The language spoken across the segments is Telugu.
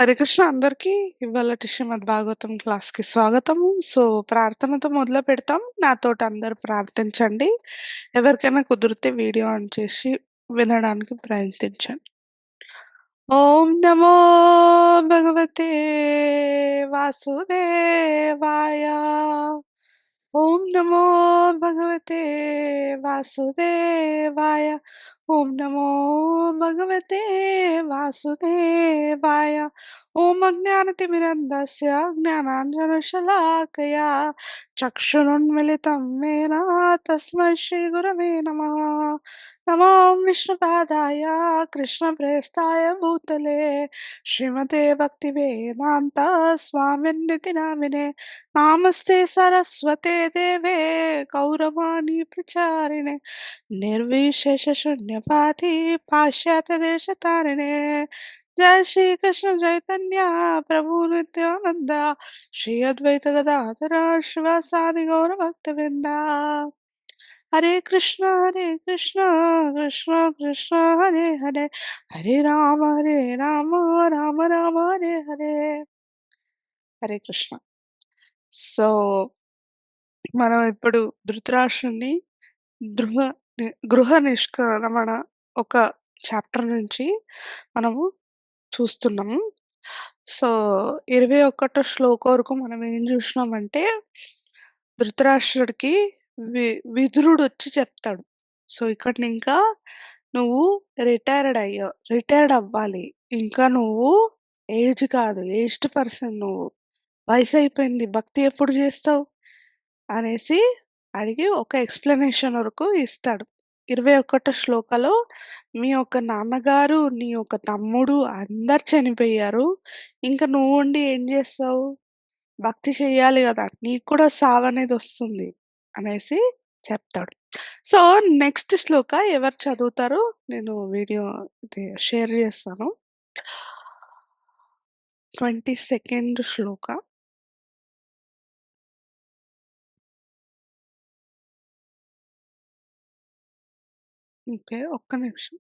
హరే కృష్ణ అందరికీ. ఇవాళటి శ్రీమద్ భాగవతం క్లాస్‌కి స్వాగతము. ప్రార్థనతో మొదలుపెడతాం. నాతోటి అందరూ ప్రార్థించండి. ఎవరికైనా కుదిరితే వీడియో ఆన్ చేసి వినడానికి ప్రయత్నించండి. ఓం నమో భగవతే వాసుదేవాయ. ఓం నమో భగవతే వాసుదేవాయ. ఓం నమో భగవతే వాసుదేవాయ. ఓం అజ్ఞానతిమిరంధస్య జ్ఞానాంజనశలాకయా చక్షురున్మిళితం येन తస్మై శ్రీగురవే నమః. నమో విష్ణుపాదాయ కృష్ణప్రేష్ఠాయ భూతలే శ్రీమతే భక్తివేదాంత స్వామిన్నితి నామినే. నామస్తే సరస్వతే దేవే గౌరవాణి ప్రచారిణే నిర్విశేష శూన్యపాతి పాశ్చాత్య దేశతారిణే. జయ శ్రీకృష్ణ చైతన్య ప్రభు నిత్యానంద శ్రీ అద్వైత గదాధర శివాసాది గౌర భక్తవృంద. హరే కృష్ణ కృష్ణ కృష్ణ హరే హరే, హరే రామ రామ రామ హరే హరే. హరే కృష్ణ. సో మనం ఇప్పుడు ధృతరాష్ట్రుని గృహ గృహ నిష్క్రమణ ఒక చాప్టర్ నుంచి మనము చూస్తున్నాము. సో 21 శ్లోకం వరకు మనం ఏం చూసినామంటే, ధృతరాష్ట్రుడికి విదురుడొచ్చి చెప్తాడు. సో ఇక్కడ ఇంకా నువ్వు రిటైర్డ్ అవ్వాలి. ఇంకా నువ్వు ఏజ్ కాదు, ఏజ్డ్ పర్సన్ నువ్వు. వయసయిపోయింది. భక్తి ఎప్పుడు చేస్తావు? అనేసి అడిగి ఒక ఎక్స్‌ప్లనేషన్ వరకు ఇస్తాడు. 21 శ్లోకాలో మీ యొక్క నాన్నగారు, నీ యొక్క తమ్ముడు అందరు చనిపోయారు. ఇంక నువ్వుండి ఏం చేస్తావు? భక్తి చెయ్యాలి గదా! నీకు కూడా సావనేదొస్తుంది అనేసి చెప్తాడు. సో, నెక్స్ట్ శ్లోక ఎవరు చదువుతారో నేను వీడియో షేర్ చేస్తాను. 22nd శ్లోక. ఓకే. ఒక్క నిమిషం.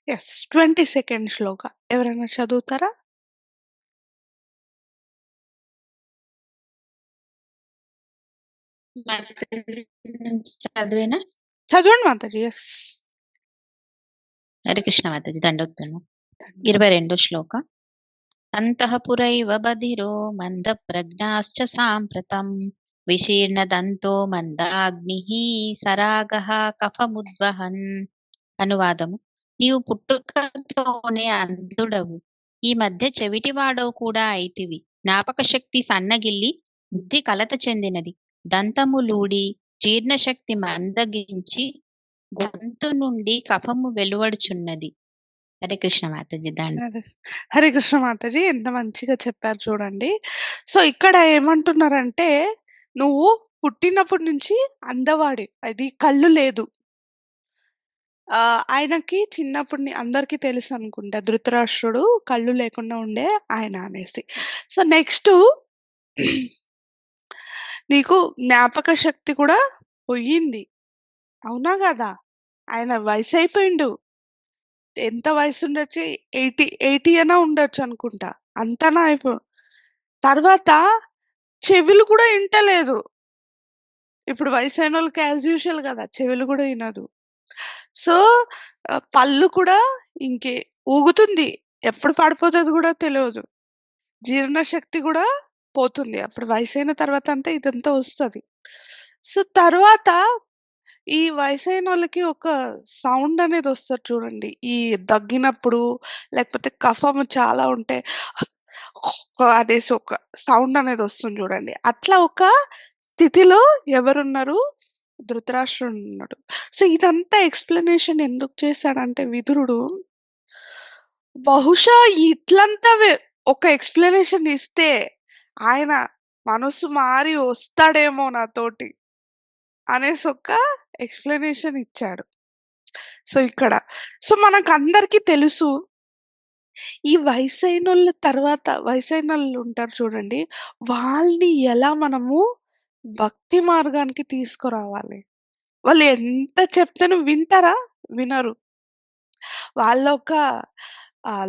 యెస్. 22nd శ్లోక. ఎవరైనా చదువుతారా? చదివేనా? చదవండి మాతాజీ. యెస్. హరే కృష్ణ మాతాజీ. దండోక్తులు. 22 శ్లోక. అంతఃపురైవ బధిరో మంద ప్రజ్ఞాశ్చ సాంప్రతం విశీర్ణదంతో మందాగ్నిః సరాగః కఫముద్వహన్. అనువాదము: నీవు పుట్టుకతోనే అంధుడవు, ఈ మధ్య చెవిటివాడవు కూడా అయితివి. జ్ఞాపక శక్తి సన్నగిల్లి బుద్ధి కలత చెందినది. దంతములూడి జీర్ణశక్తి మందగించి గొంతు నుండి కఫము వెలువడుచున్నది. హరే కృష్ణ మాతాజీ. హరే కృష్ణ మాతాజీ. ఎంత మంచిగా చెప్పారు చూడండి. సో ఇక్కడ ఏమంటున్నారంటే, నువ్వు పుట్టినప్పటి నుంచి అందవాడే. అది కళ్ళు లేదు. ఆయనకి చిన్నప్పుడు అందరికీ తెలుసనుకుంటా. ధృతరాష్ట్రుడు కళ్ళు లేకుండా ఉండే ఆయన అనేసి. సో నెక్స్టు నీకు జ్ఞాపక శక్తి కూడా పోయింది. అవునా గదా! ఆయన వయసయిపోయిండు. ఎంత వయసుండొచ్చు? 80 అన్నా ఉండొచ్చనుకుంటా. అంతనా తర్వాత చెవులు కూడా ఇంటలేదు. ఇప్పుడు వయసైనోళ్ళకి యాజ్ యూజువల్ గదా! చెవులు గూడా ఇనదు. సో, పళ్ళు కూడా ఇంకే ఊగుతుంది. ఎప్పుడు పడిపోతదో గూడా తెలవదు. జీర్ణశక్తి గూడా పోతుంది. అప్పుడు వయసైన తర్వాత అంతా ఇదంతా వస్తది. సో, తర్వాత ఈ వయసైనోళ్ళకి ఒక సౌండ్ అనేదొస్తది చూడండి. ఈ దగ్గినప్పుడు, లేకపోతే కఫము చాలా ఉంటే అనేసి ఒక సౌండ్ అనేదొస్తుంది చూడండి. అట్లా ఒక స్థితిలో ఎవరున్నారు? ధృతరాష్ట్రుడున్నాడు. సో, ఇదంతా ఎక్స్‌ప్లనేషన్ ఎందుకు చేశాడంటే విదురుడు, బహుశా ఇట్లంతా ఒక ఎక్స్‌ప్లనేషన్ ఇస్తే ఆయన మనసు మారి వస్తాడేమో నాతోటి అనేసి ఒక ఎక్స్‌ప్లనేషన్ ఇచ్చాడు. సో, ఇక్కడ సో, మనకందరికీ తెలుసు ఈ వయసైనోళ్ళుంటారు చూడండి. వాళ్ళని ఎలా మనము భక్తి మార్గానికి తీసుకురావాలి. వాళ్ళు ఎంత చెప్తేను వింటారా? వినరు. వాళ్ళొక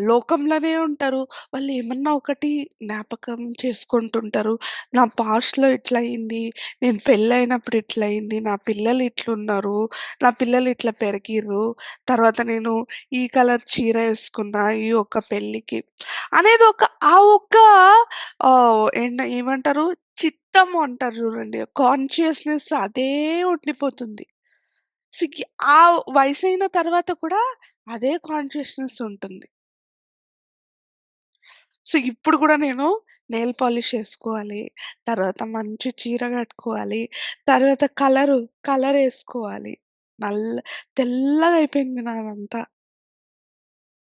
లోకంలోనే ఉంటారు. వాళ్ళేమన్నా ఒకటి జ్ఞాపకం చేసుకుంటుంటారు. నా పాస్ట్‌లో ఇట్లయింది. నేను పెళ్ళైనప్పుడు ఇట్లయింది. నా పిల్లలు ఇట్లున్నారు. నా పిల్లలు ఇట్లా పెరిగిర్రు. తర్వాత నేను ఈ కలర్ చీర యేసుకున్నా ఈ ఒక్క పెళ్ళికి. అనేది ఆ ఒక్క ఏమంటారు? చిత్తము అంటారు చూడండి. కాన్షియస్‌నెస్ అదే ఉండిపోతుంది. సికి ఆ వయసైన తర్వాత కూడా అదే కాన్షియస్‌నెస్ ఉంటుంది. సో, ఇప్పుడు గూడా నేను నెయిల్ పాలిష్ ఏసుకోవాలి. తర్వాత మంచి చీర కట్టుకోవాలి. తర్వాత కలరేసుకోవాలి. నల్ల తెల్లగా అయిపోయింది నాదంతా.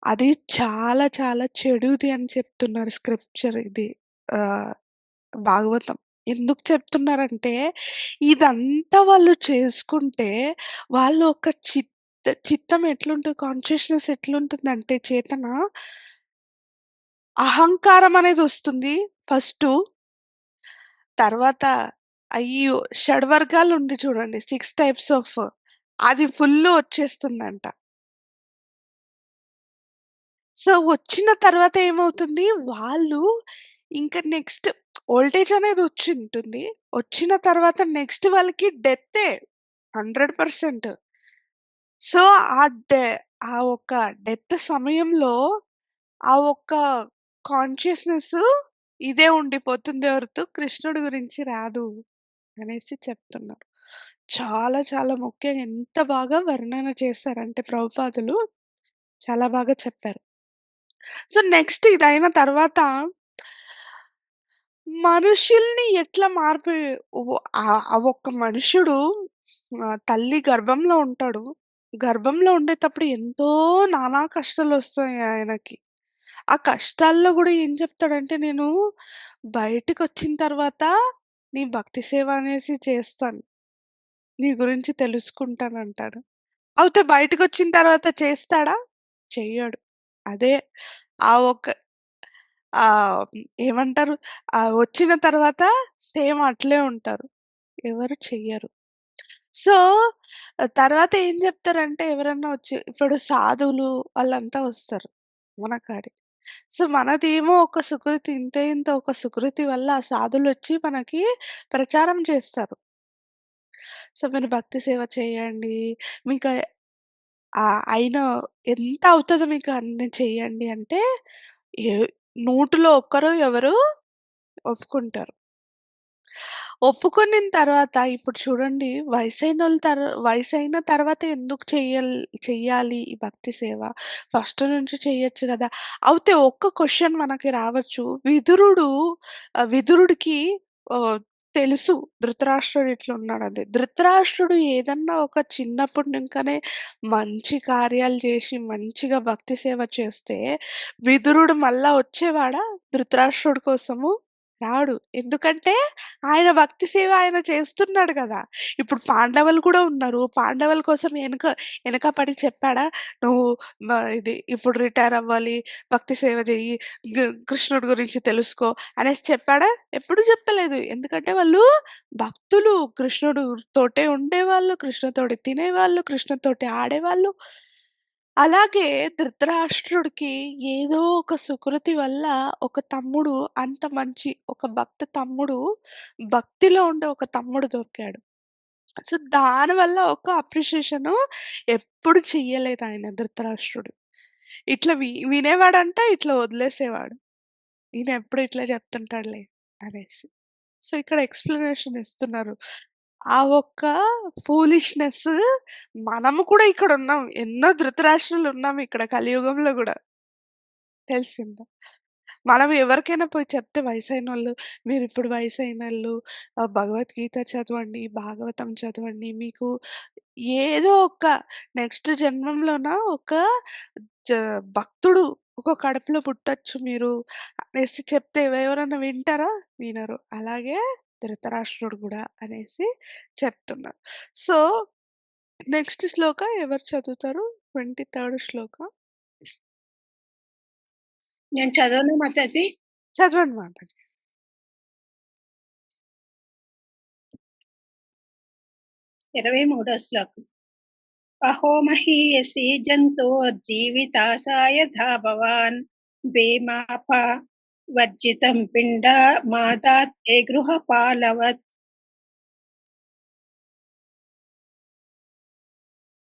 అది చాలా చాలా చెడుది అని చెప్తున్నారు స్క్రిప్చర్ ఇది. ఆహ్, భాగవతం. ఎందుకు చెప్తున్నారంటే, ఇదంతా వాళ్ళు చేసుకుంటే, వాళ్ళు ఒక చిత్తం ఎట్లుంటది కాన్షియస్‌నెస్ ఎట్లుంటుందంటే చేతన అహంకారం అనేదొస్తుంది ఫస్టు. తర్వాత అయ్యో! షడ్వర్గాలుంది చూడండి. 6 టైప్స్ ఆఫ్ అది ఫుల్లు వచ్చేస్తుందంట. సో, వచ్చిన తర్వాత ఏమవుతుంది, వాళ్ళు ఇంక నెక్స్ట్ ఓల్టేజ్ అనేదొచ్చుంటుంది. వచ్చిన తర్వాత నెక్స్ట్ వాళ్ళకి డెత్తే 100%. సో, ఆ డె ఆ ఒక్క డెత్ సమయంలో ఆ ఒక్క కాన్షియస్‌నెస్ ఇదే ఉండిపోతుంది ఎవరితో కృష్ణుడి గురించి రాదు అనేసి చెప్తున్నారు. చాలా చాలా ముఖ్యంగా ఎంత బాగా వర్ణన చేశారంటే ప్రభుపాదులు చాలా బాగా చెప్పారు. సో, నెక్స్ట్ ఇదయిన తర్వాత మనుషుల్ని ఎట్లా మార్పి ఆ ఒక్క మనుషుడు తల్లి గర్భంలో ఉంటాడు. గర్భంలో ఉండేటప్పుడు ఎంతో నానా కష్టాలొస్తాయి ఆయనకి. ఆ కష్టాల్లో గూడా ఏం చెప్తాడంటే, "నేను బయటికొచ్చిన తర్వాత నీ భక్తి సేవ అనేసి చేస్తాను. నీ గురించి తెలుసుకుంటానంటాడు." అయితే బయటికొచ్చిన తర్వాత చేస్తాడా? చెయ్యడు. అదే ఆ ఒక్క ఏమంటారు? వచ్చిన తర్వాత సేమ్ అట్లే ఉంటారు. ఎవరు చెయ్యరు. సో, తర్వాత ఏం జెప్తారంటే ఎవరన్నా వచ్చి ఇప్పుడు సాధువులు వాళ్ళంతా వస్తారు మన కాడికి. సో, మనదేమో ఒక సుకృతి ఇంతే ఇంత ఒక సుకృతి వల్ల ఆ సాధువులొచ్చి మనకి ప్రచారం చేస్తారు. సో, మీరు భక్తి సేవ చేయండి. మీకు అయిన ఎంత అవుతదో మీకు అన్ని చెయ్యండి అంటే, ఏ నూటిలో ఒక్కరో ఎవరో ఒప్పుకుంటారు. ఒప్పుకునిన తర్వాత ఇప్పుడు చూడండి వయసైన తర్వాత ఎందుకు చెయ్యాలి ఈ భక్తి సేవ? ఫస్ట్ నుంచి చెయ్యొచ్చు గదా! అయితే ఒక్క క్వెషన్ మనకి రావచ్చు. విదురుడికి ఆహ్, తెలుసు ధృతరాష్ట్రుడు ఇట్లున్నాడని. ధృతరాష్ట్రుడు ఏదన్నా ఒక చిన్నప్పుడు ఇంకనే మంచి కార్యాలు చేసి, మంచిగా భక్తి సేవ చేస్తే, విదురుడు మళ్ళా వచ్చేవాడా ధృతరాష్ట్రుడి కోసము? రాడు. ఎందుకంటే ఆయన భక్తి సేవ ఆయన చేస్తున్నాడు గదా! ఇప్పుడు పాండవులు కూడా ఉన్నారు. పాండవుల కోసం ఎనక పడి చెప్పాడా? నువ్వు ఇది ఇప్పుడు రిటైర్ అవ్వాలి, భక్తి సేవ జెయ్యి, కృష్ణుడి గురించి తెలుసుకో అనేసి చెప్పాడా? ఎప్పుడు చెప్పలేదు. ఎందుకంటే వాళ్ళు భక్తులు. కృష్ణుడు తోటే ఉండేవాళ్ళు, కృష్ణుతోటి తినేవాళ్ళు, కృష్ణుతోటి ఆడేవాళ్ళు. అలాగే ధృతరాష్ట్రుడికి ఏదో ఒక సుకృతి వల్ల ఒక తమ్ముడు అంత మంచి ఒక భక్త తమ్ముడు భక్తిలో ఉండే ఒక తమ్ముడు దొరికాడు. సో, దానివల్ల ఒక అప్రిషియేషను ఎప్పుడు చెయ్యలేదాయన ధృతరాష్ట్రుడు. ఇట్లా వినేవాడంట ఇట్లా వదిలేసేవాడు. ఈయనెప్పుడు ఇట్లా చెప్తుంటాడులే అనేసి. సో, ఇక్కడ ఎక్స్‌ప్లనేషన్ ఇస్తున్నారు. ఆ ఒక్క ఫూలిష్‌నెస్ మనము కూడా ఇక్కడున్నాం. ఎన్నో ధృతరాష్ట్రులున్నాం ఇక్కడ కలియుగంలో గూడా. తెలిసిందా? మనం ఎవరికైనా పోయి చెప్తే వయసైనోళ్ళు, మీరిప్పుడు వయసైనోళ్ళు భగవద్గీత చదవండి, భాగవతం చదవండి. మీకు ఏదో ఒక నెక్స్ట్ జన్మంలోన ఒక భక్తుడు ఒక కడుపులో పుట్టొచ్చు మీరు అనేసి చెప్తే ఎవరన్నా వింటారా? వినరు. అలాగే ధృతరాష్ట్రుడు గూడా అనేసి చెప్తున్నారు. సో, నెక్స్ట్ శ్లోక ఎవరు చదువుతారు? 23 శ్లోక. నేను చదవనా మాతాజీ? చదవండి మాతాజీ. 23వ శ్లోకం. అహో మహీయసి జంతోర్జీవితాసాయ భవాన్ భీమాప వర్జితం పిండ మాదాతే గృహపాలవత్.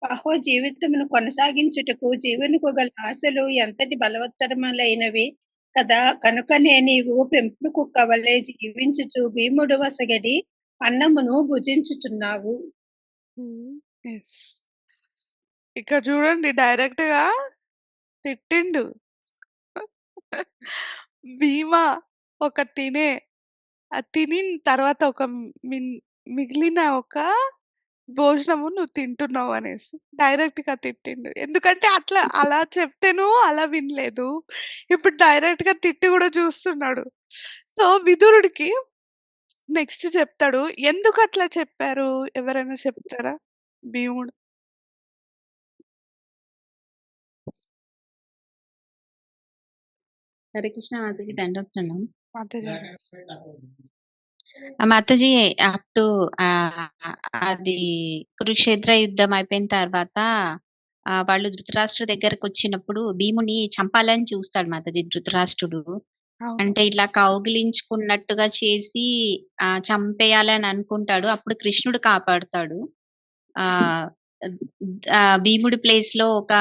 అహో జీవితమును కొనసాగించుటకు జీవునికి గల ఆశలు ఎంతటి బలవత్తరములైనవి కదా, కనుకనే నీవు పెంపుడు కుక్క వలె జీవించుచు భీముడు వసగడి అన్నమును భుజించుచున్నావు. యెస్. ఇక్కడ చూడండి డైరెక్ట్‌గా తిట్టిండు. భీమా ఒక తినిన తర్వాత ఒక మిగిలిన ఒక భోజనము నువ్వు తింటున్నావు అనేసి డైరెక్ట్‌గా తిట్టిండు. ఎందుకంటే అలా చెప్తేను అలా వినలేదు. ఇప్పుడు డైరెక్ట్‌గా తిట్టి గూడా చూస్తున్నాడు. సో, విదురుడికి నెక్స్ట్ చెప్తాడు. ఎందుకట్లా చెప్పారు? ఎవరైనా చెప్తారా? భీముడు. హరే కృష్ణ మాతాజీ, దండోత్సవం. మాతాజీ. మాతాజీ అప్ టు అది కురుక్షేత్ర యుద్ధం అయిపోయిన తర్వాత వాళ్ళు ధృతరాష్ట్రుడి దగ్గరకొచ్చినప్పుడు భీముని చంపాలని చూస్తాడు మాతాజీ ధృతరాష్ట్రుడు. అవును. అంటే ఇట్లా కౌగిలించుకున్నట్టుగా చేసి చంపేయాలని అనుకుంటాడు. అప్పుడు కృష్ణుడు కాపాడుతాడు. భీముడి ప్లేస్‌లో ఒక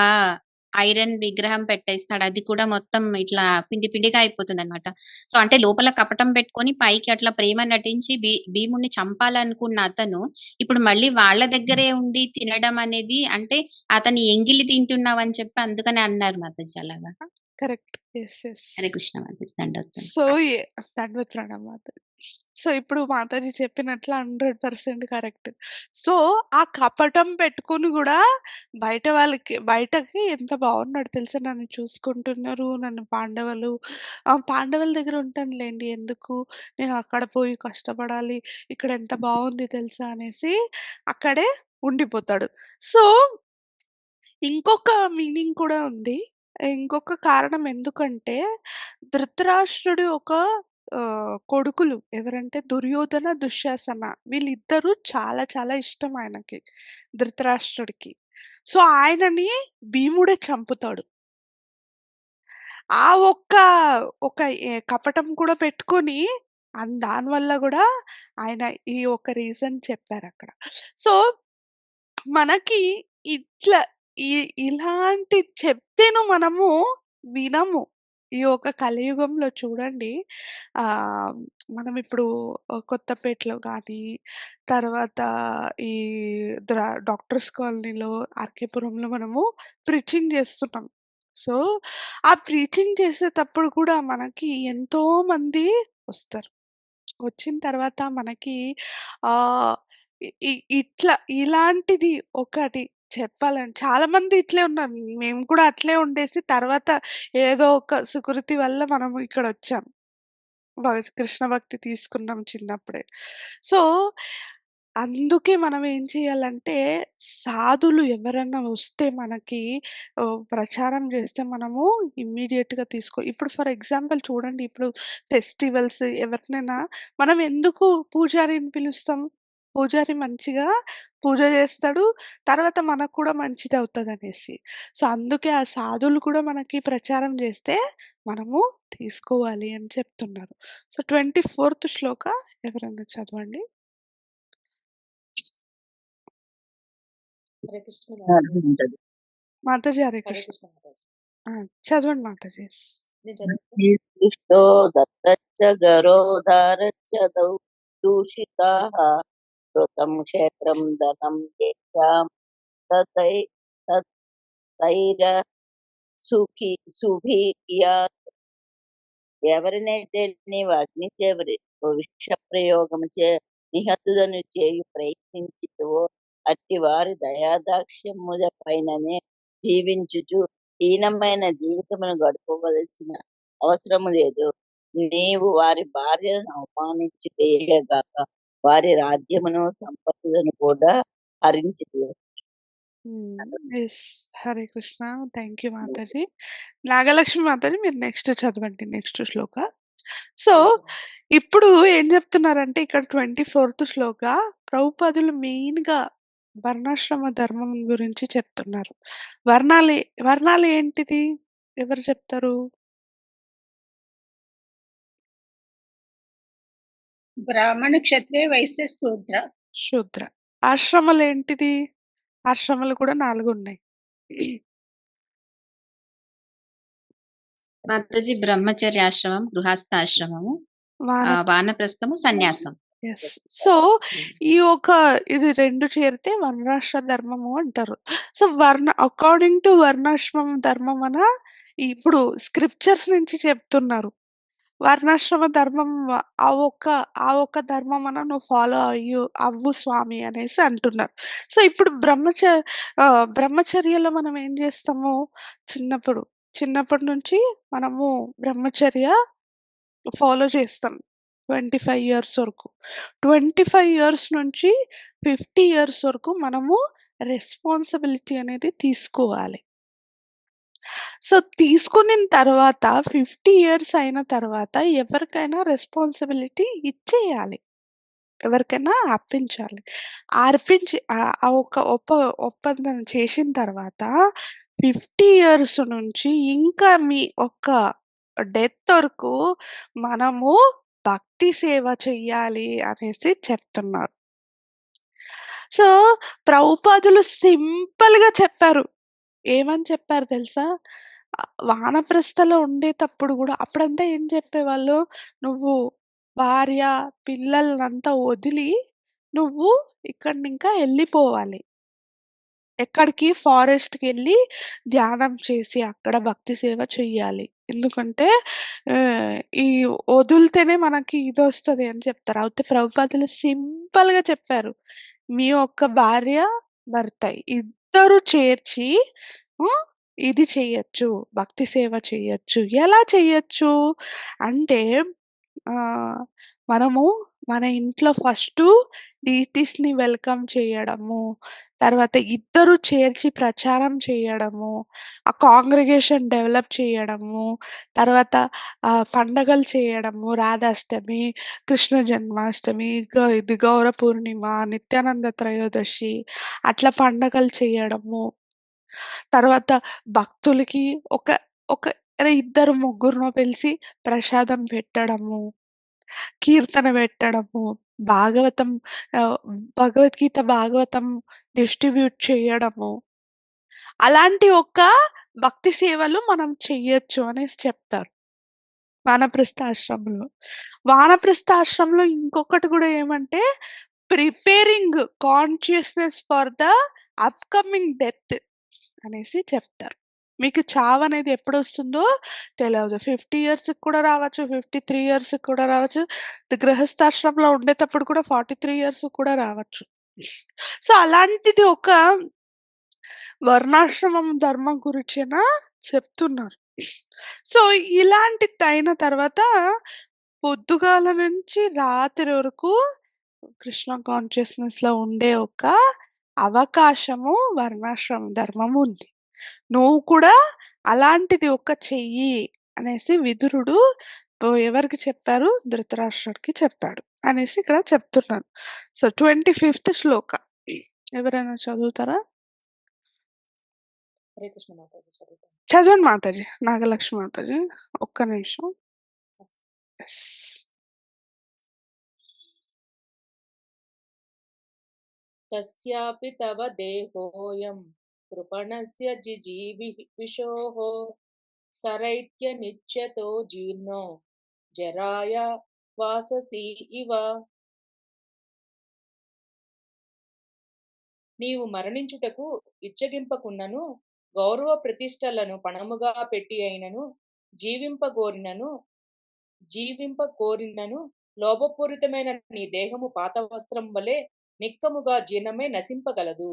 ఐరన్ విగ్రహం పెట్టేస్తాడు. అది కూడా మొత్తం ఇట్లా పిండి పిండిగా అయిపోతుందన్నమాట. సో, అంటే లోపల కపటం పెట్టుకొని పైకి అట్లా ప్రేమ నటించి భీముడిని చంపాలనుకున్న అతను ఇప్పుడు మళ్ళీ వాళ్ళ దగ్గరే ఉండి తినడం అనేది అంటే అతని ఎంగిలి తింటున్నావని చెప్పి అందుకనే అన్నారు మాతాజీ అలాగా. Correct. Yes. Yes. Hare Krishna Mataji, దండోత్సవం. సో, దండవత్ ప్రణామం మాతాజీ. సో, ఇప్పుడు మాతాజీ చెప్పినట్లు 100% కరెక్ట్. సో, ఆ కపటం పెట్టుకొని గూడా బయటకి ఎంత బాగున్నాడు తెలుసా? నన్ను చూసుకుంటున్నారు. నన్ను పాండవుల దగ్గర ఉంటానులెండి. ఎందుకు? నేను అక్కడ పోయి కష్టపడాలి. ఇక్కడ ఎంత బావుంది తెలుసా? అనేసి అక్కడే ఉండిపోతాడు. సో, ఇంకొక మీనింగ్ కూడా ఉంది. ఇంకొక కారణం ఎందుకంటే, ధృతరాష్ట్రుడి ఒక కొడుకులు ఎవరంటే దుర్యోధన, దుశ్శాసన వీళ్ళిద్దరూ చాలా చాలా ఇష్టం ఆయనకి. ధృతరాష్ట్రుడికి. సో, ఆయనని భీముడే చంపుతాడు. ఆ ఒక కపటం కూడా పెట్టుకొని దానివల్ల గూడా ఆయన ఈ ఒక రీజన్ చెప్పారక్కడ. సో, మనకి ఇట్లా ఇ ఇలాంటి చెప్తేను మనము వినము. ఈ ఒక కలియుగంలో చూడండి ఆహ్, మనమిప్పుడు కొత్తపేటలో గానీ, తర్వాత ఈ డాక్టర్స్ కాలనీలో, ఆర్‌కేపురంలో మనము ప్రీచింగ్ జేస్తున్నాం. సో, ఆ ప్రీచింగ్ చేసేటప్పుడు కూడా మనకి ఎంతోమంది వస్తారు. వచ్చిన తర్వాత మనకి ఆహ్, ఇ ఇ ఇట్లా ఇలాంటిది ఒకటి చాలామంది ఇట్లే ఉన్నారు. మేము కూడా అట్లే ఉండేసి తర్వాత ఏదో ఒక సుకృతి వల్ల మనము ఇక్కడొచ్చాం. కృష్ణ భక్తి తీసుకున్నాం చిన్నప్పుడే. సో, అందుకే మనం ఏం చేయాలంటే సాధులు ఎవరన్నా వస్తే మనకి ప్రచారం చేస్తే మనము ఇమ్మీడియేట్‌గా ఇప్పుడు ఫర్ ఎగ్జాంపుల్ చూడండి ఇప్పుడు ఫెస్టివల్స్ ఎవరినైనా మనం ఎందుకు పూజారిని పిలుస్తాం? పూజారి మంచిగా పూజ చేస్తాడు. తర్వాత మనకు కూడా మంచిదవుతదనేసి. సో, అందుకే ఆ సాధువులు కూడా మనకి ప్రచారం చేస్తే మనము తీసుకోవాలి అని చెప్తున్నారు. సో, 24థ్ శ్లోక ఎవరన్నా చదవండి. హరే కృష్ణ అర్థం ఉంటది. మాతాజీ హరే హరే కృష్ణ. కృష్ణ మాతాజీ. చదవండి మాతాజీ. నేను చదువుతాను. సృష్టో దత్తచ్చ గరోధారచ్చ దూషితాః కృతం క్షేత్రం ధనం తేషాం తతైర సుభియా. ఎవరినైతే నీవు అగ్నిచే విష ప్రయోగము చే నిహతులను చేయు ప్రయత్నించితివో అట్టి వారి దయాదాక్ష్యముల పైననే జీవించుచు హీనమైన జీవితమును గడపవలసిన అవసరము లేదు. నీవు వారి భార్యలను అవమానించితేగాక వారి రాజ్యమును సంపదలను కూడా హరించితివి. Yes. Hare Krishna. Thank you Mataji. Nagalakshmi Mataji మీరు నెక్స్ట్ చదవండి నెక్స్ట్ శ్లోక. సో ఇప్పుడు ఏం చెప్తున్నారంటే ఇక్కడ 24th శ్లోక ప్రభుపాదులు మెయిన్‌గా వర్ణాశ్రమ ధర్మం గురించి చెప్తున్నారు. వర్ణాలు ఏంటిది? ఎవరు చెప్తారు? బ్రాహ్మణ, క్షత్రియ, వైశ్య, శూద్ర. శూద్ర. ఆశ్రమాలేంటిది? ఆశ్రమాలు కూడా 4 ఉన్నాయి. మాతాజీ బ్రహ్మచర్యాశ్రమం, గృహస్థాశ్రమము, వాన వానప్రస్థము, సన్యాసం. యెస్. సో, ఇది 2 చేరితే వర్ణాశ్రమ ధర్మము అంటారు. సో, అకార్డింగ్ టు వర్ణాశ్రమం ధర్మం ఇప్పుడు స్క్రిప్చర్స్ నుంచి చెప్తున్నారు. వర్ణాశ్రమ ధర్మం ఆ ఒక్క ధర్మమన నువ్వు ఫాలో అవ్వు స్వామి అనేసి అంటున్నారు. సో, ఇప్పుడు బ్రహ్మచర్యలో మనం ఏం చేస్తాము? చిన్నప్పటి నుంచి మనము బ్రహ్మచర్య ఫాలో చేస్తాం. 25 ఇయర్స్ వరకు. 25 ఇయర్స్ నుంచి 50 ఇయర్స్ వరకు మనము రెస్పాన్సిబిలిటీ అనేది తీసుకోవాలి. సో, తీసుకునిన తర్వాత 50 ఇయర్స్ అయిన తర్వాత ఎవరికైనా రెస్పాన్సిబిలిటీ ఇచ్చేయాలి. ఎవరికైనా అర్పించాలి. ఆ ఒప్పందం చేసిన తర్వాత 50 ఇయర్స్ నుంచి ఇంకా మీ డెత్ వరకు మనము భక్తి సేవ చెయ్యాలి అనేసి చెప్తున్నారు. సో, ప్రభుపాదులు సింపుల్‌గా చెప్పారు. ఏమని చెప్పారు తెలుసా? వానప్రస్థలో ఉండేటప్పుడు గూడా అప్పుడంతా ఏం చెప్పేవాళ్ళు? నువ్వు భార్య, పిల్లలనంతా వదిలి నువ్వు ఇక్కడనింకా ఎళ్ళిపోవాలి. ఎక్కడికి? ఫారెస్ట్‌కెళ్ళి ధ్యానం చేసి అక్కడ భక్తి సేవ చెయ్యాలి. ఎందుకంటే ఈ వదులుతేనే మనకి ఇదొస్తది అని చెప్తారు. అయితే ప్రభుపాదులు సింపుల్‌గా చెప్పారు. మీ ఒక్క భార్య, భర్త ఇద్దరు చేర్చి హ్మ్, ఇది చెయ్యొచ్చు. భక్తి సేవ చెయ్యొచ్చు. ఎలా చెయ్యొచ్చు? అంటే మనము మన ఇంట్లో ఫస్టు డీటీస్‌ని వెల్కమ్ చేయడము. తర్వాత ఇద్దరు చేర్చి ప్రచారం చేయడము, ఆ కాంగ్రిగేషన్ డెవలప్ చేయడము, తర్వాత పండగలు చేయడము, రాధాష్టమి, కృష్ణ జన్మాష్టమి, ఇది గౌర పూర్ణిమ, నిత్యానంద త్రయోదశి అట్లా పండగలు చేయడము. తర్వాత భక్తులకి ఒక ఒక ఇద్దరు ముగ్గురినో పిలిసి ప్రసాదం పెట్టడము, కీర్తన పెట్టడము, భాగవతం ఆహ్, భగవద్గీత, భాగవతం డిస్ట్రిబ్యూట్ చేయడము. అలాంటి భక్తి సేవలు మనం చెయ్యొచ్చు అనేసి చెప్తారు. వానప్రస్థ ఆశ్రమంలో. వానప్రస్థ ఆశ్రమంలో ఇంకొకటి గూడా ఏమంటే preparing consciousness for the upcoming death అనేసి చెప్తారు. మీకు చావనేది ఎప్పుడొస్తుందో తెలవదు. 50 ఇయర్స్‌కి కూడా రావచ్చు. 53 ఇయర్స్‌కి కూడా రావచ్చు. గృహస్థాశ్రమంలో ఉండేటప్పుడు కూడా 43 ఇయర్స్‌కి కూడా రావచ్చు. సో, అలాంటిది వర్ణాశ్రమం ధర్మం గురించేనా చెప్తున్నారు. సో, ఇలాంటిదయిన తర్వాత పొద్దుగాల నుంచి రాత్రి వరకు కృష్ణ కాన్షియస్‌నెస్‌లో ఉండే అవకాశము వర్ణాశ్రమ ధర్మం ఉంది. నువ్వు కూడా అలాంటిది చెయ్యి అనేసి విదురుడు ఎవరికి చెప్పారు? ధృతరాష్ట్రుడికి చెప్పాడు అనేసి ఇక్కడ చెప్తున్నారు. సో, 25th శ్లోక ఎవరైనా చదువుతారా? హరే కృష్ణ మాతాజీ చదువుతాను. చదవండి మాతాజీ. నాగలక్ష్మి మాతాజీ. ఒక్క నిమిషం. యెస్. తస్యాపి తవ దేహోయం కృపణస్య జిజీవిషోః సరైత్య నిత్యతో జీర్ణో జరాయ వాససి ఇవ. నీవు మరణించుటకు ఇచ్చగింపకున్నను గౌరవ ప్రతిష్టలను పణముగా పెట్టి అయినను జీవింపకోరినను లోభపూరితమైన నీ దేహము పాత వస్త్రం వలె నిక్కముగా జీర్ణమై నశింపగలదు.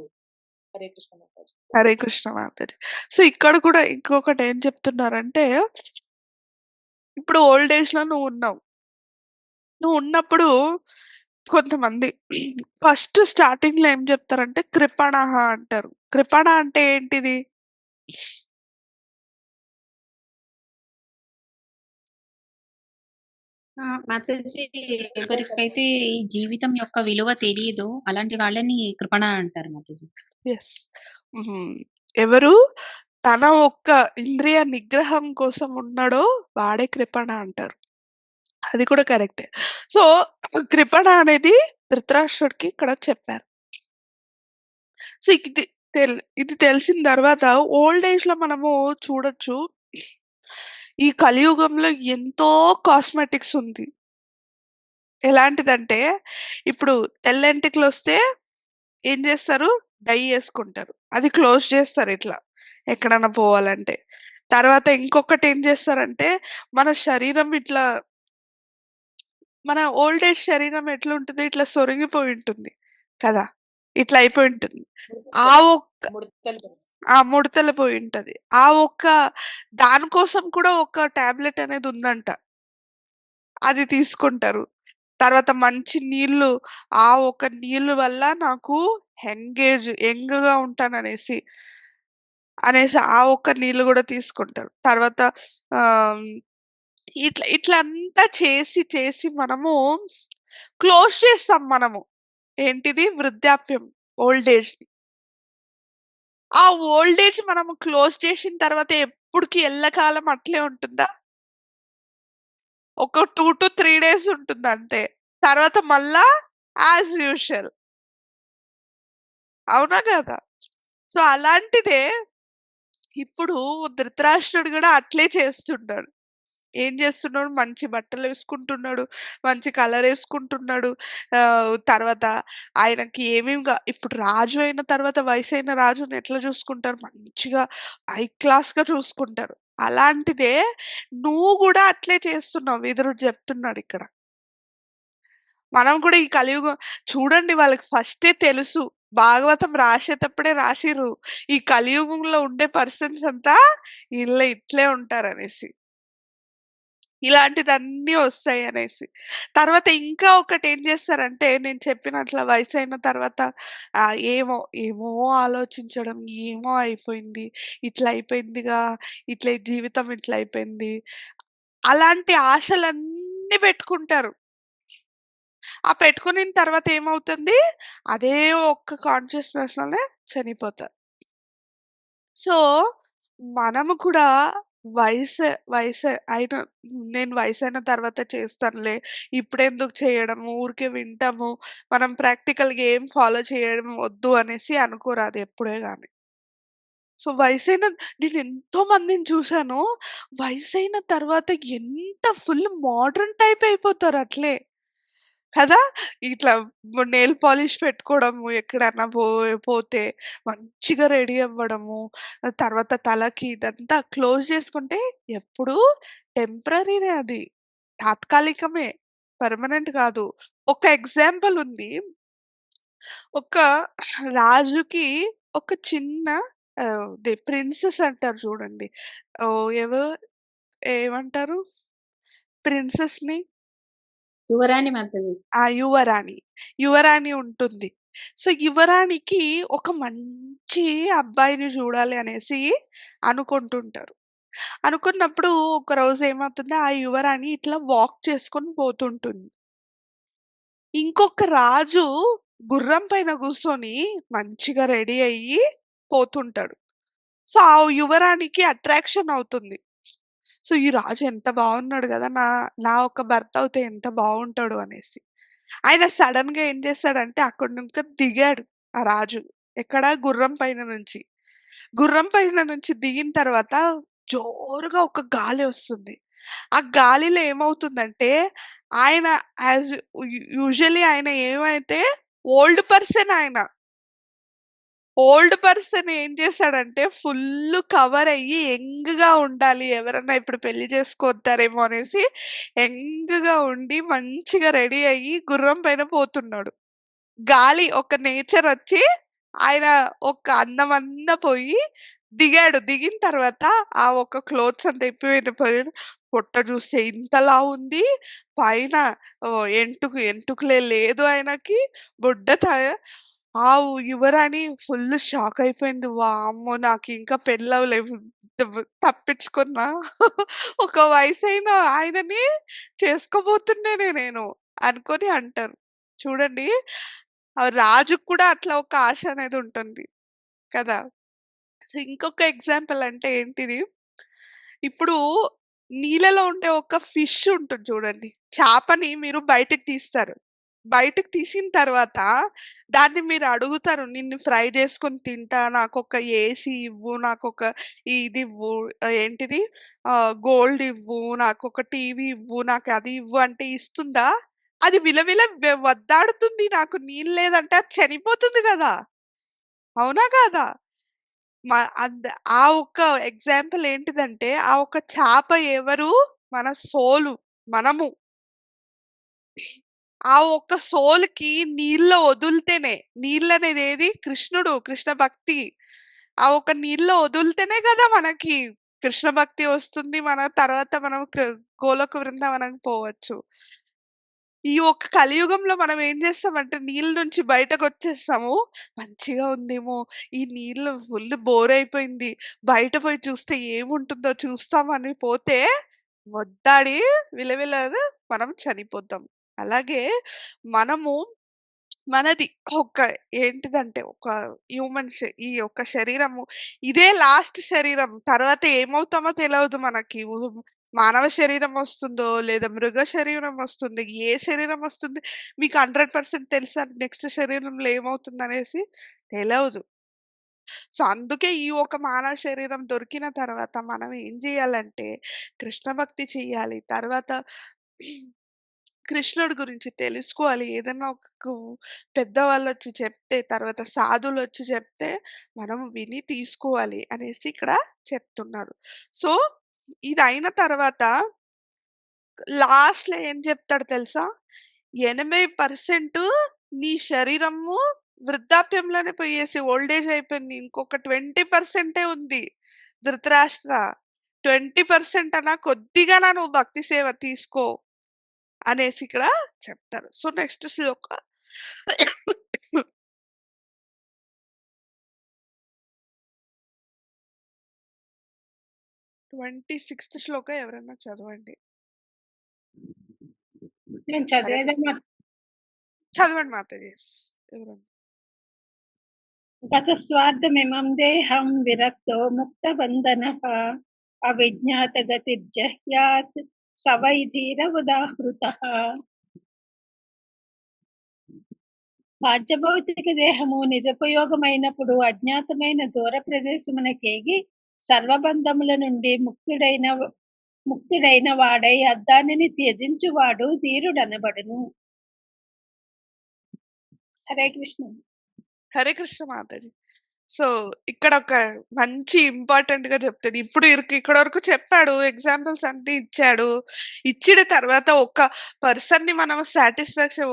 హరే కృష్ణ మాతాజీ. హరే కృష్ణ మాతాజీ. సో, ఇక్కడ కూడా ఇంకొకటి ఏం చెప్తున్నారంటే, ఇప్పుడు ఓల్డ్ ఏజ్‌లో నువ్వున్నావు. నువ్వున్నప్పుడు కొంతమంది ఫస్ట్ స్టార్టింగ్‌లో ఏం చెప్తారంటే కృపణః అంటారు. కృపణ అంటే ఏంటిది? మాతాజీ ఎవరికైతే ఈ జీవితం యొక్క విలువ తెలీదో అలాంటి వాళ్ళని కృపణ అంటారు మాతాజీ. యెస్. ఎవరు తన ఒక్క ఇంద్రియ నిగ్రహం కోసం ఉన్నాడో వాడే కృపణ అంటారు. అది కూడా కరెక్టే. సో, కృపణ అనేది ధృతరాష్ట్రుడికి ఇక్కడ చెప్పారు. సో, ఇది తెలిసిన తర్వాత ఓల్డ్ ఏజ్‌లో మనము చూడొచ్చు. ఈ కలియుగంలో ఎంతో కాస్మెటిక్స్ ఉంది. ఎలాంటిదంటే, ఇప్పుడు తెల్లెంటికలొస్తే ఏం చేస్తారు? డై యేసుకుంటారు. అది క్లోజ్ చేస్తారు ఇట్లా ఎక్కడన్నా పోవాలంటే. తర్వాత ఇంకొకటి ఏం చేస్తారంటే, మన శరీరం ఇట్లా మన ఓల్డ్ ఏజ్ శరీరం ఎట్లుంటది? ఇట్లా సొరిగిపోయి ఉంటుంది కదా! ఇట్లా అయిపోయి ఉంటుంది. ఆ ఒక్క ముడతలు ముడతలు పోయి ఉంటది. ఆ ఒక్క దానికోసం కూడా ఒక టాబ్లెట్ అనేది ఉందంట. అది తీసుకుంటారు. తర్వాత మంచి నీళ్ళు, ఆ ఒక్క నీళ్ళు వల్ల నాకు యంగ్‌గా ఉంటాననేసి, ఆ ఒక్క నీళ్ళు గూడా తీసుకుంటారు. తర్వాత ఆహ్, ఇట్లా అంతా చేసి మనము క్లోజ్ చేస్తాం మనము. ఏంటిది? వృద్ధాప్యం, ఓల్డ్ ఏజ్‌ని. ఆ ఓల్డ్ ఏజ్ మనము క్లోజ్ చేసిన తర్వాత ఎప్పటికి ఎల్లకాలం అట్లే ఉంటుందా? ఒక 2-3 డేస్ ఉంటుందంతే. తర్వాత మళ్ళా యాజ్ యూజువల్. అవునా కదా! సో, అలాంటిదే ఇప్పుడు ధృతరాష్ట్రుడు గూడా అట్లే చేస్తున్నాడు. ఏం చేస్తున్నాడు? మంచి బట్టలేసుకుంటున్నాడు. మంచి కలరేసుకుంటున్నాడు. తర్వాత ఆయనకి ఇప్పుడు రాజు అయిన తర్వాత వయసైన రాజుని ఎట్లా చూసుకుంటారు? మంచిగా హై క్లాస్‌గా చూసుకుంటారు. అలాంటిదే నువ్వు గూడా అట్లే చేస్తున్నావు. విదురుడు చెప్తున్నాడిక్కడ. మనం కూడా ఈ కలియుగం చూడండి, వాళ్ళకి ఫస్టే తెలుసు. భాగవతం రాసేటప్పుడే రాసిర్రు. ఈ కలియుగంలో ఉండే పర్సన్స్ అంతా ఇట్లే ఉంటారనేసి. ఇలాంటిదన్నీ వస్తాయనేసి. తర్వాత ఇంకా ఒకటేం జేస్తారంటే, నేను చెప్పినట్ల వయసైన తర్వాత ఏమో ఆలోచించడం, ఏమో అయిపోయింది, ఇట్లా అయిపోయిందిగా, జీవితం ఇట్లా అయిపోయింది. అలాంటి ఆశలన్నీ పెట్టుకుంటారు. ఆ పెట్టుకునిన తర్వాత ఏమవుతుంది? అదే ఒక్క కాన్షియస్‌నెస్‌లోనే చనిపోతారు. సో, మనము కూడా వయసు అయిన నేను వయసైన తర్వాత చేస్తానులే, ఇప్పుడెందుకు చేయడము, ఊరికే వింటాము, మనం ప్రాక్టికల్‌గా ఏం ఫాలో చేయడం వద్దు అనేసి అనుకోరాదు ఎప్పుడే గాని. సో, నేనెంతో మందిని చూసాను. వయసైన తర్వాత ఎంత ఫుల్ మోడర్న్ టైప్ అయిపోతారు అట్లే. కదా! ఇట్లా నెయిల్ పాలిష్ పెట్టుకోవడము, ఎక్కడన్నా పోతే మంచిగా రెడీ అవ్వడము, తర్వాత తలకి ఇదంతా క్లోజ్ చేసుకుంటే ఎప్పుడూ టెంపరరీనే అది. తాత్కాలికమే. పర్మనెంట్ కాదు. ఒక ఎగ్జాంపుల్ ఉంది. ఒక రాజుకి ఒక చిన్న ప్రిన్సెస్ అంటారు చూడండి. ఓహ్! ఏమంటారు ప్రిన్సెస్‌ని? యువరాణి మాతాజీ. యువరాణి. యువరాణి ఉంటుంది. సో, యువరాణికి ఒక మంచి అబ్బాయిని చూడాలి అనేసి అనుకుంటుంటారు. అనుకున్నప్పుడు ఒకరోజు ఏమవుతుంది, ఆ యువరాణి ఇట్లా వాక్ చేసుకొని పోతుంటుంది. ఇంకొక రాజు గుర్రం పైన కూర్చొని మంచిగా రెడీ అయ్యి పోతుంటాడు. సో, ఆ యువరాణికి అట్రాక్షన్ అవుతుంది. సో, ఈ రాజు ఎంత బాగున్నాడు గదా! నా నా ఒక భర్త అవుతే ఎంత బావుంటాడు అనేసి. ఆయన సడెన్‌గా ఏం చేస్తాడంటే అక్కడి నుంచి దిగాడు ఆ రాజు. ఎక్కడ? గుర్రం పైన నుంచి. గుర్రం పైన నుంచి దిగిన తర్వాత జోరుగా ఒక గాలి వస్తుంది. ఆ గాలిలో ఏమవుతుందంటే ఆయన యూజువల్లీ ఆయన ఏమైతే ఓల్డ్ పర్సన్ ఆయన. ఓల్డ్ పర్సన్ ఏం చేశాడంటే ఫుల్లు కవర్ అయ్యి యంగ్‌గా ఉండాలి. ఎవరన్నా ఇప్పుడు పెళ్లి చేసుకొద్దారేమో అనేసి యంగ్‌గా ఉండి మంచిగా రెడీ అయ్యి గుర్రం పైన పోతున్నాడు. గాలి ఒక నేచర్ వచ్చి ఆయన ఒక అన్నమంతా పోయి దిగాడు. దిగిన తర్వాత ఆ ఒక్క క్లోత్స్ అంతా ఇప్పిపోయిన పొట్ట చూస్తే ఇంతలా ఉంది. పైన ఎంటుకలే లేదు ఆయనకి. బుడ్డ యువరాణి ఫుల్ షాక్ అయిపోయింది. వామ్మో! నాకింకా పెళ్లవ్వలేదు. తప్పించుకున్నా. ఒక వయసైన ఆయనని చేసుకోబోతున్నానే నేను అనుకోని అంటారు. చూడండి. రాజుకి కూడా అట్లా ఒక ఆశ అనేది ఉంటుంది కదా! సో, ఇంకొక ఎగ్జాంపుల్ అంటే ఏంటిది? ఇప్పుడు నీళ్ళలో ఉండే ఒక ఫిష్ ఉంటుంది చూడండి. చేపని మీరు బయటకి తీస్తారు. బయటకి తీసిన తర్వాత దాన్ని మీరు అడుగుతారు. నిన్ను ఫ్రై చేసుకొని తింటా. నాకొక ఏసీ ఇవ్వు. నాకొక ఇదివ్వు. ఏంటిది గోల్డ్ ఇవ్వు. నాకొక టీవీ ఇవ్వు. నాకు అది ఇవ్వు అంటే ఇస్తుందా? అది విలవిల వద్దాడుతుంది. నాకు నీళ్ళు లేదంటే అది చనిపోతుంది గదా! అవునా కాదా? మ అంద ఆ ఒక్క ఎగ్జాంపుల్ ఏంటిదంటే, ఆ ఒక్క చేప ఎవరు? మన సోలు. మనము. ఆ ఒక్క సోల్‌కి నీళ్ళలో వదులుతేనే నీళ్ళనేది ఏది? కృష్ణుడు. కృష్ణ భక్తి. ఆ ఒక్క నీళ్ళలో వదులుతేనే కదా మనకి కృష్ణ భక్తి వస్తుంది. మన తర్వాత మనం గోలోక బృందావనంకి పోవచ్చు. ఈ ఒక్క కలియుగంలో మనం ఏం చేస్తామంటే నీళ్ళ నుంచి బయటకొచ్చేస్తాము. మంచిగా ఉందేమో, ఈ నీళ్ళు ఫుల్ బోర్ అయిపోయింది. బయట పోయి చూస్తే ఏముంటుందో చూస్తామని పోతే వద్దాడి విలవిల మనం చనిపోతాం. అలాగే మనము మనది ఒక ఏంటిదంటే ఒక ఈ యొక్క శరీరము ఇదే లాస్ట్ శరీరం. తర్వాత ఏమవుతామో తెలవదు మనకి. మానవ శరీరం వస్తుందో, లేదా మృగ శరీరం వస్తుంది. ఏ శరీరం వస్తుంది మీకు 100% తెలుసా నెక్స్ట్ శరీరంలో ఏమవుతుందనేసి? తెలవదు. సో, అందుకే ఈ ఒక మానవ శరీరం దొరికిన తర్వాత మనం ఏం జేయాలంటే కృష్ణ భక్తి చెయ్యాలి. తర్వాత కృష్ణుడి గురించి తెలుసుకోవాలి. ఏదన్నా పెద్దవాళ్ళొచ్చి చెప్తే, తర్వాత సాధువులొచ్చి చెప్తే, మనం విని తీసుకోవాలి అనేసి ఇక్కడ చెప్తున్నారు. సో, ఇదయిన తర్వాత లాస్ట్‌లో ఏం చెప్తాడు తెలుసా? 80% నీ శరీరము వృద్ధాప్యంలోనే పోయేసి ఓల్డ్ ఏజ్ అయిపోయింది. ఇంకొక 20% ఉంది. ధృతరాష్ట్ర 20% అన్నా కొద్దిగానా నువ్వు భక్తి సేవ తీసుకో అనేసి ఇక్కడ చెప్తారు. సో, నెక్స్ట్ శ్లోక 26థ్ శ్లోక ఎవరైనా చదవండి. నేను చదివేదమ్మా. చదవండి మాతాజీ. ఎవరన్నా. గతస్వార్థమిమం దేహం విరక్తో ముక్తబంధనః అవిజ్ఞాతగతిర్జహ్యాత్ స వై ధీర ఉదాహృతః. పాంచభౌతిక దేహము నిరుపయోగమైనప్పుడు అజ్ఞాతమైన దూర ప్రదేశమునకేగి సర్వబంధముల నుండి ముక్తుడైన వాడై అద్దానిని త్యజించువాడు ధీరుడనబడును. హరే కృష్ణ. హరే కృష్ణ మాతాజీ. సో, ఇక్కడ ఒక మంచి ఇంపార్టెంట్‌గా చెప్తాడు. ఇప్పుడు ఇక్కడ వరకు చెప్పాడు. ఎగ్జాంపుల్స్ అన్నీ ఇచ్చాడు. ఇచ్చిన తర్వాత ఒక పర్సన్‌ని మనం సాటిస్ఫాక్షన్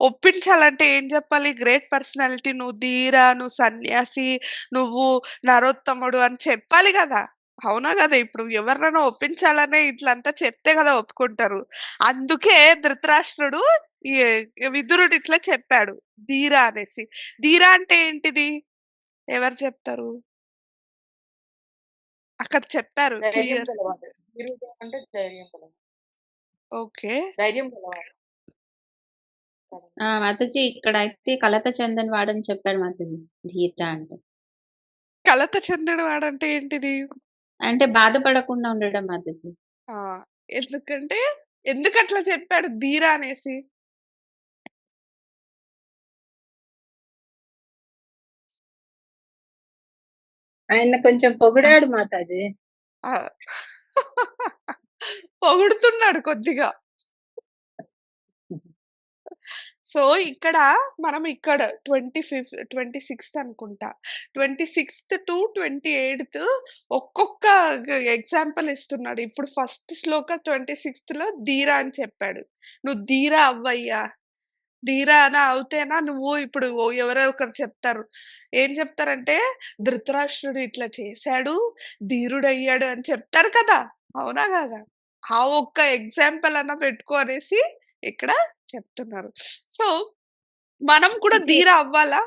ఒప్పించాలంటే ఏం చెప్పాలి? గ్రేట్ పర్సనాలిటీ, నువ్వు ధీర, నువ్వు సన్యాసి, నువ్వు నరోత్తముడు అని చెప్పాలి గదా! అవునా గదా! ఇప్పుడు ఎవరినైనా ఒప్పించాలనే ఇట్లంతా చెప్తే గదా ఒప్పుకుంటారు. అందుకే ధృతరాష్ట్రుడు ఈ విదురుడు ఇట్లా చెప్పాడు. ధీర అనేసి. ధీర అంటే ఏంటిది? ఎవరు చెప్తారు? అక్కడ చెప్పారు ధైర్యం క్లియర్. గలవాడు. ధీరుడు అంటే ధైర్యం గలవాడు. ఓకే. ధైర్యం గలవాడు. మాతాజీ ఇక్కడైతే కలత చెందని వాడని చెప్పాడు మాతాజీ. ధీర అంటే. కలత చెందడు వాడంటే ఏంటిది? అంటే బాధపడకుండా ఉండడం మాతాజీ. ఆ! ఎందుకట్లా చెప్పాడు ధీర అనేసి? ఆయన కొంచెం పొగిడాడు మాతాజీ. ఆ! పొగుడుతున్నాడు కొద్దిగా. సో, మనం 26థ్ అనుకుంటా. 26థ్-28థ్ ఒక్కొక్క ఎగ్జాంపుల్ ఇస్తున్నాడు. ఇప్పుడు ఫస్ట్ శ్లోక 26థ్‌లో ధీర అని చెప్పాడు. నువ్వు ధీర అవ్వయ్యా. ధీరాన అవుతేనా నువ్వు ఇప్పుడు ఎవరో ఒకరు చెప్తారు. ఏం చెప్తారంటే, ధృతరాష్ట్రుడు ఇట్లా చేశాడు, ధీరుడయ్యాడు అని చెప్తారు కదా! అవునా కాదా? ఆ ఒక్క ఎగ్జాంపుల్ అన్నా పెట్టుకో అనేసి ఇక్కడ చెప్తున్నారు. సో, మనం కూడా ధీ ధీర అవ్వాలా?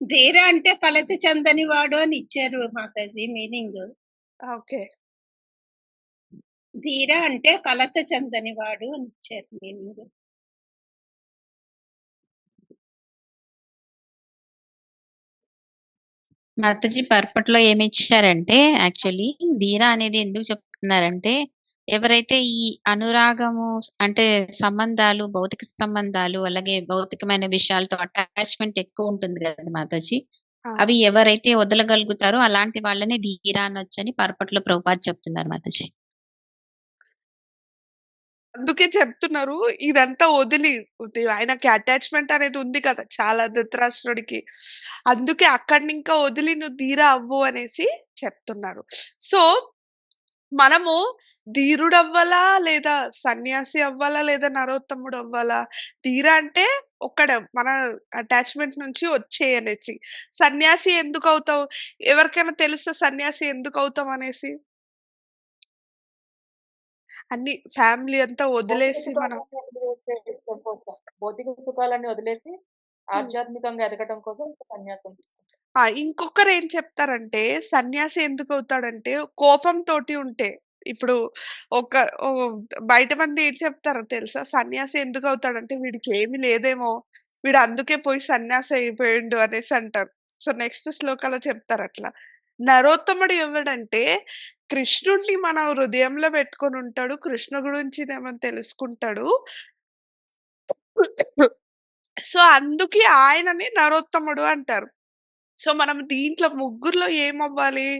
ధీర అంటే కలత చెందని వాడు అని ఇచ్చారు మాతాజీ మీనింగ్. ఓకే. ధీర అంటే కలత చెందని వాడు అని ఇచ్చారు మీనింగ్. మాతాజీ పర్పట్లో ఏమిచ్చారంటే యాక్చువల్లీ ధీర అనేది ఎందుకు చెప్తున్నారంటే, ఎవరైతే ఈ అనురాగము అంటే సంబంధాలు, భౌతిక సంబంధాలు, అలాగే భౌతికమైన విషయాలతో అటాచ్‌మెంట్ ఎక్కువ ఉంటుంది గదా మాతాజీ. ఆ! అవి ఎవరైతే వదలగలుగుతారో అలాంటి వాళ్ళనే ధీర అనొచ్చని పర్పట్లో ప్రభుపాద చెప్తున్నారు మాతాజీ. అందుకే చెప్తున్నారు. ఇదంతా వదిలి ఆయనకి అటాచ్‌మెంట్ అనేది ఉంది కదా! చాలా ధృతరాష్ట్రుడికి. అందుకే అక్కడినింకా వదిలి నువ్వు ధీర అవ్వు అనేసి చెప్తున్నారు. సో, మనము ధీరుడవ్వాలా? లేదా సన్యాసి అవ్వాలా? లేదా నరోత్తముడు అవ్వాలా? ధీర అంటే ఒక్కడే మన అటాచ్‌మెంట్ నుంచి వచ్చేయి అనేసి. సన్యాసి ఎందుకవుతావు? ఎవరికైనా తెలుసా సన్యాసి ఎందుకవుతాం అనేసి? అన్ని ఫ్యామిలీ అంతా భౌతిక వదిలేసి మనం సుఖాలన్నీ వదిలేసి భౌతిక సుఖాలన్నీ వదిలేసి హ్మ్. ఆధ్యాత్మికంగా ఎదగటం కోసం సన్యాసం తీసుకుంటారు. ఇంకొకరేం చెప్తారంటే, సన్యాసి ఎందుకవుతాడంటే, కోపంతోటి ఉంటే. ఇప్పుడు ఒక బయట మంది ఏం చెప్తారో తెలుసా? సన్యాసి ఎందుకవుతాడంటే, వీడికేమి లేదేమో, వీడు అందుకే పోయి సన్యాసి అయిపోయిండు అనేసి అంటారు. So, next శ్లోకాలో చెప్తారట్లా. నరోత్తముడు ఎవడంటే, కృష్ణుడిని మన హృదయంలో పెట్టుకొనుంటాడు. కృష్ణ గురించినేమో తెలుసుకుంటాడు. సో, అందుకే ఆయనని నరోత్తముడు అంటారు. సో, మనం దీంట్లో ముగ్గురిలో ఏమవ్వాలి?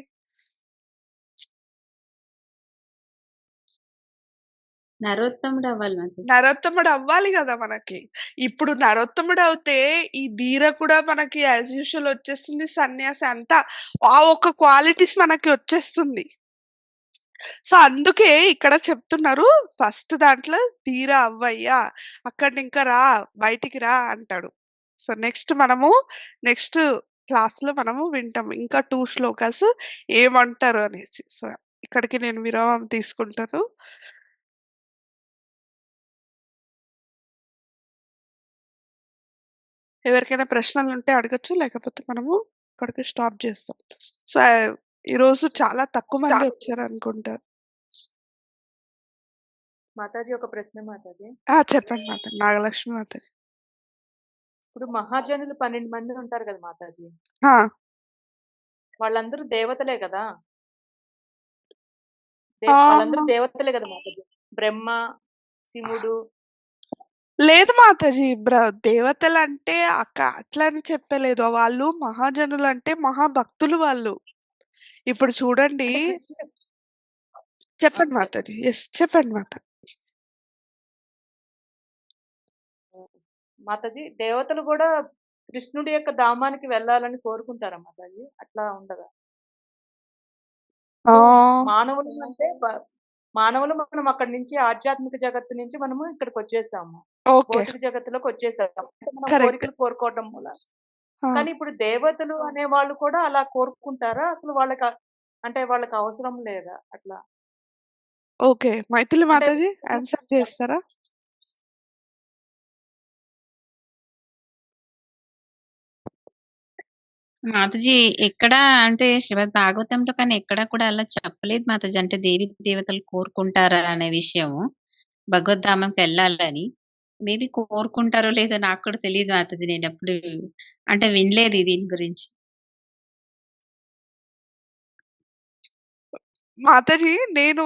నరోత్తముడు అవ్వాలి మాతాజీ. నరోత్తముడు అవ్వాలి గదా మనకి. ఇప్పుడు నరోత్తముడవుతే ఈ ధీర కూడా మనకి యాజ్ యూజువల్ వచ్చేస్తుంది. సన్యాసి అంతా ఆ ఒక్క క్వాలిటీస్ మనకి వచ్చేస్తుంది. సో, అందుకే ఇక్కడ చెప్తున్నారు ఫస్ట్ దాంట్లో ధీర అవ్వయ్యా! అక్కడినింక రా, బయటికి రా అంటాడు. సో, నెక్స్ట్ క్లాస్‌లో మనము వింటాం. ఇంకా 2 శ్లోకాస్ ఏమంటారు అనేసి. సో, ఇక్కడికి నేను విరామం తీసుకుంటాను. ఎవరికైనా ప్రశ్నలుంటే అడగొచ్చు. లేకపోతే మనము ఇక్కడికి స్టాప్ చేస్తాం. సో, ఈరోజు చాలా తక్కువ మంది వచ్చారనుకుంటా. మాతాజీ ఒక ప్రశ్న మాతాజీ. చెప్పండి మాతాజీ. నాగలక్ష్మి మాతాజీ. ఇప్పుడు మహాజనులు 12 మంది ఉంటారు కదా మాతాజీ. ఆ! వాళ్ళందరూ దేవతలే కదా! ఆ! వాళ్ళందరూ దేవతలే కదా మాతాజీ. బ్రహ్మ, శివుడు. లేదు మాతాజీ. దేవతలంటే అట్లని చెప్పలేదు. వాళ్ళు మహాజనులంటే మహాభక్తులు వాళ్ళు. ఇప్పుడు చూడండి అంటే కృష్ణుడు చెప్పండి చెప్పండి. మాతాజీ. యెస్. చెప్పండి మాతాజీ. మాతాజీ దేవతలు కూడా కృష్ణుడి యొక్క ధామానికి వెళ్ళాలని కోరుకుంటారా మాతాజీ? అట్లా ఉండదా? ఆ! మానవులు అంటే మానవులు మనం అక్కడి నుంచి ఆధ్యాత్మిక జగత్తు నుంచి మనము ఇక్కడికొచ్చేసాము. ఓకే. భౌతిక జగత్తులోకి వచ్చేసాము. అంటే మనం కరెక్ట్. కోరికలు కోరుకోవడం వల్ల. ఆ! కానీ ఇప్పుడు దేవతలు అనేవాళ్ళు కూడా అలా కోరుకుంటారా? అసలు అంటే వాళ్ళకి అవసరం లేదా అట్లా? ఓకే. మైథిలి అంటే మాతాజీ ఆన్సర్ చేస్తారా? మాతాజీ ఎక్కడ అంటే శ్రీమద్ భాగవతంలో కానీ ఎక్కడ కూడా అలా చెప్పలేదు మాతాజీ. అంటే దేవీ దేవతలు కోరుకుంటారా అనే విషయము. భగవద్ధామంకెళ్ళాలని. మేబీ కోరుకుంటారో లేదో నాకు కూడా తెలీదు మాతాజీ. నేనెప్పుడు అంటే వినలేదు దీని గురించి. మాతాజీ నేను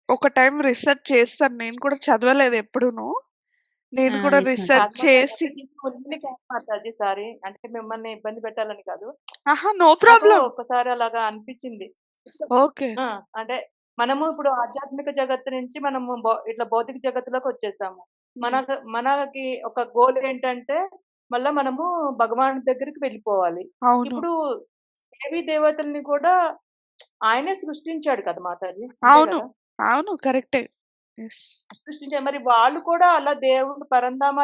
ఒక టైమ్ రిసర్చ్ చేస్తాను. నేను కూడా చదవలేదు ఎప్పుడును. నేను కూడా యెస్ రిసర్చ్ మాతాజీ. చేసి మాతాజీ సారీ. అంటే మిమ్మల్ని ఇబ్బంది పెట్టాలని కాదు. నో నాకు ప్రాబ్లమ్. ఒక్కసారి అలాగా అనిపించింది. ఓకే. అంటే మనము ఇప్పుడు ఆధ్యాత్మిక జగత్తు నుంచి మనము ఇట్లా భౌతిక జగత్తులోకి వచ్చేసాము. హ్మ్. మనకి ఒక గోల్ ఏంటంటే మళ్ళా మనము భగవానుడి దగ్గరికి వెళ్ళిపోవాలి. అవును. ఇప్పుడు దేవీ దేవతల్ని కూడా ఆయనే సృష్టించాడు కదా మాతాజీ. అంతే అవును. కదా! అవును. కరెక్టే. యెస్. సృష్టించారు. మరి వాళ్ళు కూడా అలా దేవుడు పరంధామ